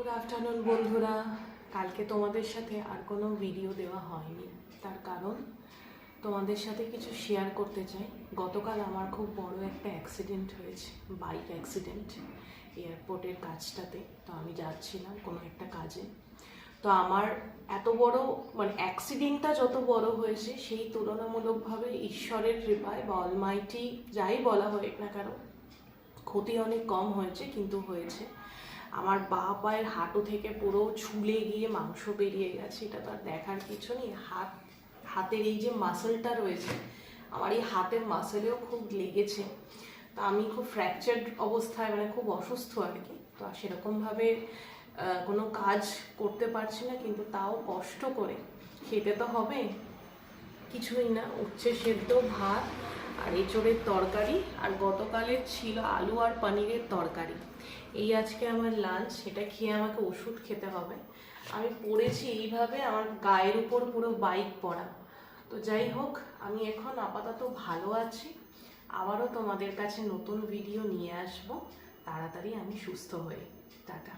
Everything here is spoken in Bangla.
গুড আফটারনুন বন্ধুরা। কালকে তোমাদের সাথে আর কোনো ভিডিও দেওয়া হয়নি, তার কারণ তোমাদের সাথে কিছু শেয়ার করতে চাই। গতকাল আমার খুব বড় একটা অ্যাক্সিডেন্ট হয়েছে, বাইক অ্যাক্সিডেন্ট, এয়ারপোর্টের কাজটাতে। তো আমি যাচ্ছিলাম কোনো একটা কাজে। তো আমার এত বড় অ্যাক্সিডেন্টটা যত বড় হয়েছে, সেই তুলনামূলকভাবে ঈশ্বরের কৃপায় বা অলমাইটি যাই বলা হোক না কেন, ক্ষতি অনেক কম হয়েছে, কিন্তু হয়েছে। আমার বাঁ পায়ের হাঁটু থেকে পুরো ছুলে গিয়ে মাংস বেরিয়ে গেছে। এটা তো আর দেখার কিছু নেই। হাতের এই যে মাসেলটা রয়েছে, আমার এই হাতের মাসেলেও খুব লেগেছে। তা আমি খুব ফ্র্যাকচার্ড অবস্থায়, খুব অসুস্থ আর কি। তো সেরকমভাবে কোনো কাজ করতে পারছি না, কিন্তু তাও কষ্ট করে খেতে তো হবে। কিছুই না, উচ্ছে সেদ্ধ ভাত আর এঁচোড়ের তরকারি, আর গতকালের ছিল আলু আর পনিরের তরকারি। এই আজকে আমার লাঞ্চ। এটা খেয়ে আমাকে ওষুধ খেতে হবে। আমি পড়েছি এইভাবে, আমার গায়ের উপর পুরো বাইক পড়া। তো যাই হোক, আমি এখন আপাতত ভালো আছি। আবারও তোমাদের কাছে নতুন ভিডিও নিয়ে আসবো তাড়াতাড়ি আমি সুস্থ হয়ে। টাটা।